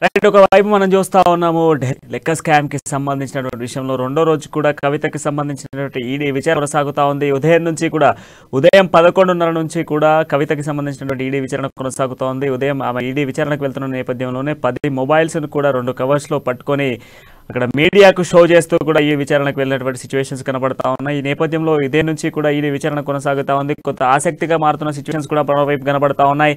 Right, ఒకవైపు మనం చూస్తా ఉన్నాము లెక్క స్కామ్ కి సంబంధించినటువంటి విషయంలో రెండో రోజు కూడా కవితకి సంబంధించినటువంటి ఈడీ విచారణ కొనసాగుతా ఉంది. ఉదయం 11:30 నుంచి కూడా కవితకి సంబంధించినటువంటి ఈడీ విచారణ కొనసాగుతా ఉంది. ఉదయం ఆమె ఈడీ విచారణకు వెళ్తున్న నేపథ్యంలోనే 10 మొబైల్స్ కూడా 2 కవర్స్ లో పట్టుకొని అక్కడ మీడియాకు షో చేస్తూ కూడా ఈ విచారణకు వెళ్ళినటువంటి సిచ్యువేషన్స్ కనబడతా ఉన్నాయి. ఈ నేపథ్యంలో ఇదే నుంచి కూడా ఈడీ విచారణ కొనసాగుతా ఉంది. కొంత ఆసక్తిగా మారుతున్న సిచ్యువేషన్స్ కూడా మరోవైపు కనబడతా ఉన్నాయి.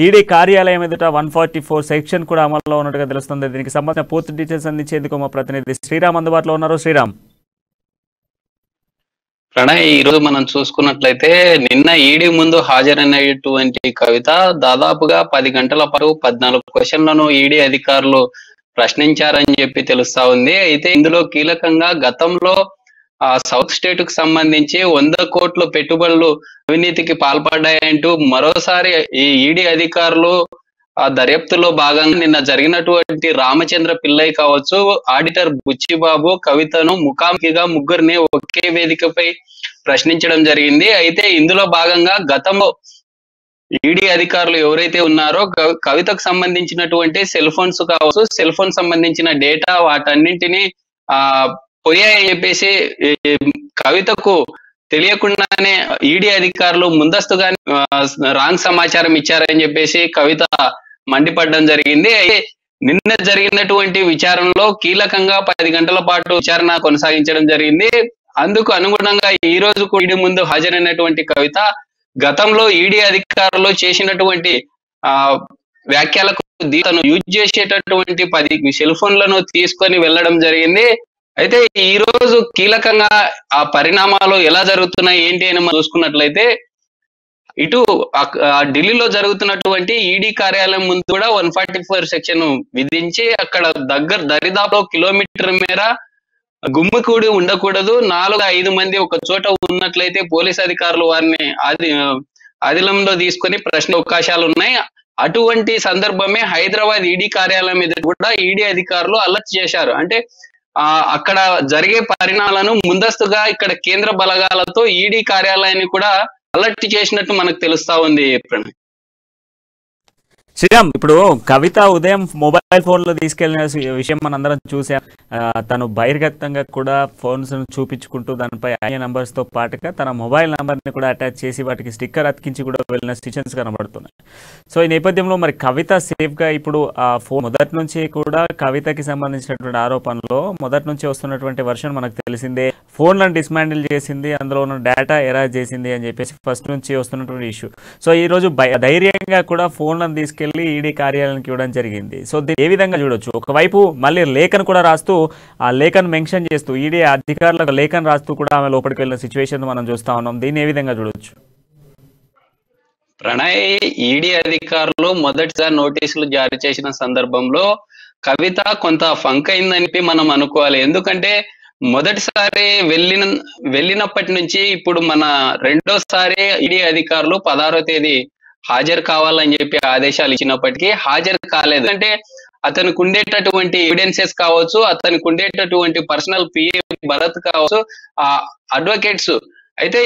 ఈడీ కార్యాలయం ఎదుట 144 సెక్షన్ కూడా అమల్లో ఉన్నట్టుగా తెలుస్తుంది. దీనికి సంబంధించిన పూర్తి డీటెయిల్స్ అందించేందుకు మా ప్రతినిధి శ్రీరామ్ అందుబాటులో ఉన్నారు. శ్రీరామ్. ప్రణయ్, ఈ రోజు మనం చూసుకున్నట్లయితే నిన్న ఈడీ ముందు హాజరైనటువంటి కవిత దాదాపుగా 10 గంటల పాటు 14 క్వశ్చన్లను ఈడీ అధికారులు ప్రశ్నించారని చెప్పి తెలుస్తా ఉంది. అయితే ఇందులో కీలకంగా గతంలో సౌత్ స్టేట్ కు సంబంధించి 100 కోట్ల పెట్టుబడులు అవినీతికి పాల్పడ్డాయంటూ మరోసారి ఈ ఈడీ అధికారులు ఆ దర్యాప్తులో భాగంగా నిన్న జరిగినటువంటి రామచంద్ర పిల్లై కావచ్చు, ఆడిటర్ బుచ్చిబాబు, కవితను ముఖాముఖిగా ముగ్గురిని ఒకే వేదికపై ప్రశ్నించడం జరిగింది. అయితే ఇందులో భాగంగా గతంలో ఈడీ అధికారులు ఎవరైతే ఉన్నారో కవితకు సంబంధించినటువంటి సెల్ ఫోన్స్ కావచ్చు, సెల్ ఫోన్ సంబంధించిన డేటా వాటన్నింటినీ పోయాయని చెప్పేసి కవితకు తెలియకుండానే ఈడీ అధికారులు ముందస్తుగా రాంగ్ సమాచారం ఇచ్చారని చెప్పేసి కవిత మండిపడడం జరిగింది. అయితే నిన్న జరిగినటువంటి విచారణలో కీలకంగా 10 గంటల పాటు విచారణ కొనసాగించడం జరిగింది. అందుకు అనుగుణంగా ఈ రోజు ఈడీ ముందు హాజరైనటువంటి కవిత గతంలో ఈడీ అధికారులు చేసినటువంటి వ్యాఖ్యలకు తను యూజ్ చేసేటటువంటి 10 సెల్ ఫోన్లను తీసుకొని వెళ్ళడం జరిగింది. అయితే ఈ రోజు కీలకంగా ఆ పరిణామాలు ఎలా జరుగుతున్నాయి ఏంటి అని మనం చూసుకున్నట్లయితే ఇటు ఢిల్లీలో జరుగుతున్నటువంటి ఈడీ కార్యాలయం ముందు కూడా 144 సెక్షన్ విధించి అక్కడ దరిదాపు కిలోమీటర్ మేర గుమ్మికూడి ఉండకూడదు, 4-5 మంది ఒక చోట ఉన్నట్లయితే పోలీస్ అధికారులు వారిని అదిలంలో తీసుకొని ప్రశ్న అవకాశాలు ఉన్నాయి. అటువంటి సందర్భమే హైదరాబాద్ ఈడీ కార్యాలయం మీద కూడా ఈడీ అధికారులు అలర్ట్ చేశారు. అంటే అక్కడ జరిగే పరిణామాలను ముందస్తుగా ఇక్కడ కేంద్ర బలగాలతో ఈడీ కార్యాలయాన్ని కూడా అలర్ట్ చేసినట్టు మనకు తెలుస్తా ఉంది. శ్రీరామ్, ఇప్పుడు కవిత ఉదయం మొబైల్ ఫోన్లో తీసుకెళ్లిన విషయం మనందరం చూసాం. తను బహిర్గతంగా కూడా ఫోన్స్ చూపించుకుంటూ దానిపై ఐఏ నంబర్స్తో పాటుగా తన మొబైల్ నంబర్ని కూడా అటాచ్ చేసి వాటికి స్టిక్కర్ అతికించి కూడా వెళ్ళిన సిచ్యువేషన్స్ కనబడుతున్నాయి. సో ఈ నేపథ్యంలో మరి కవిత సేఫ్గా ఇప్పుడు ఆ ఫోన్ మొదటి నుంచి కూడా కవితకి సంబంధించినటువంటి ఆరోపణలో మొదటి నుంచి వస్తున్నటువంటి వర్షన్ మనకు తెలిసిందే. ఫోన్లను డిస్మాండిల్ చేసింది, అందులో ఉన్న డేటా ఎరేజ్ చేసింది అని చెప్పేసి ఫస్ట్ నుంచి వస్తున్నటువంటి ఇష్యూ. సో ఈ రోజు ధైర్యంగా కూడా ఫోన్లను తీసుకెళ్లి ఈడీ కార్యాలయానికి ఇవ్వడం జరిగింది. సో దీన్ని ఏ విధంగా చూడొచ్చు? ఒకవైపు మళ్ళీ లేఖను కూడా రాస్తూ ఆ లేఖను మెన్షన్ చేస్తూ ఈడీ అధికారులకు లేఖను రాస్తూ కూడా ఆమె లోపలికి వెళ్ళిన సిచ్యువేషన్ మనం చూస్తా ఉన్నాం. దీన్ని ఏ విధంగా చూడొచ్చు? ప్రణయ్, ఈడీ అధికారులు మొదటిసారి నోటీసులు జారీ చేసిన సందర్భంలో కవిత కొంత ఫంక్ అయిందని మనం అనుకోవాలి. ఎందుకంటే మొదటిసారి వెళ్ళినప్పటి నుంచి ఇప్పుడు మన రెండోసారి ఈడీ అధికారులు 16వ తేదీ హాజరు కావాలని చెప్పి ఆదేశాలు ఇచ్చినప్పటికీ హాజరు కాలేదు. అంటే అతనికి ఉండేటటువంటి ఎవిడెన్సెస్ కావచ్చు, అతనికి ఉండేటటువంటి పర్సనల్ పిఏ భరత్ కావచ్చు, అడ్వకేట్స్ అయితే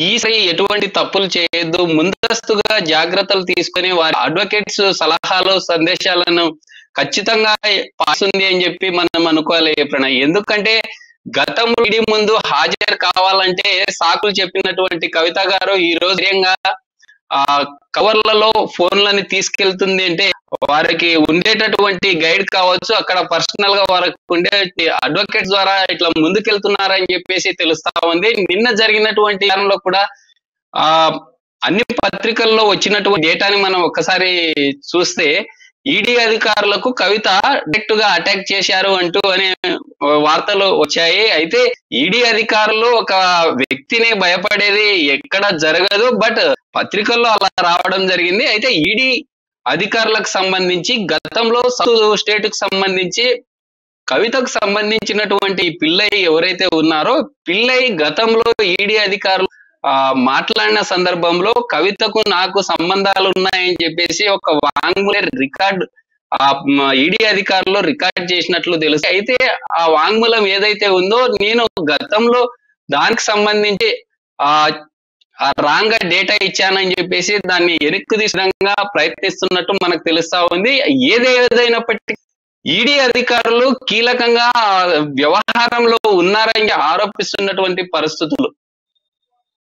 ఈసారి ఎటువంటి తప్పులు చేయొద్దు, ముందస్తుగా జాగ్రత్తలు తీసుకొని వారి అడ్వకేట్స్ సలహాలు సందేశాలను ఖచ్చితంగా పాస్తుంది అని చెప్పి మనం అనుకోవాలి ప్రణయ్. ఎందుకంటే గతంలో ఈడీ ముందు హాజరు కావాలంటే సాకులు చెప్పినటువంటి కవిత గారు ఈ రోజు కవర్లలో ఫోన్లని తీసుకెళ్తుంది అంటే వారికి ఉండేటటువంటి గైడ్ కావచ్చు, అక్కడ పర్సనల్ గా వారికి ఉండే అడ్వకేట్ ద్వారా ఇట్లా ముందుకెళ్తున్నారని చెప్పేసి తెలుస్తా ఉంది. నిన్న జరిగినటువంటి దానిలో కూడా అన్ని పత్రికల్లో వచ్చినటువంటి డేటాని మనం ఒక్కసారి చూస్తే ఈడీ అధికారులకు కవిత డైరెక్ట్ గా అటాక్ చేశారు అంటూ అనే వార్తలు వచ్చాయి. అయితే ఈడీ అధికారులు ఒక వ్యక్తిని భయపడేది ఎక్కడ జరగదు, బట్ పత్రికల్లో అలా రావడం జరిగింది. అయితే ఈడీ అధికారులకు సంబంధించి గతంలో సౌత్ స్టేట్ కు సంబంధించి కవితకు సంబంధించినటువంటి పిల్లై ఎవరైతే ఉన్నారో పిల్లై గతంలో ఈడీ అధికారులు మాట్లాడిన సందర్భంలో కవితకు నాకు సంబంధాలు ఉన్నాయని చెప్పేసి ఒక వాంగ్మూల రికార్డ్ ఈడీ అధికారులు రికార్డ్ చేసినట్లు తెలుసు. అయితే ఆ వాంగ్మూలం ఏదైతే ఉందో నేను గతంలో దానికి సంబంధించి రాంగ్ గా డేటా ఇచ్చానని చెప్పేసి దాన్ని వెనక్కి తీసడంగా ప్రయత్నిస్తున్నట్టు మనకు తెలుస్తా ఉంది. ఏదైనప్పటికీ ఈడీ అధికారులు కీలకంగా వ్యవహారంలో ఉన్నారని ఆరోపిస్తున్నటువంటి పరిస్థితులు.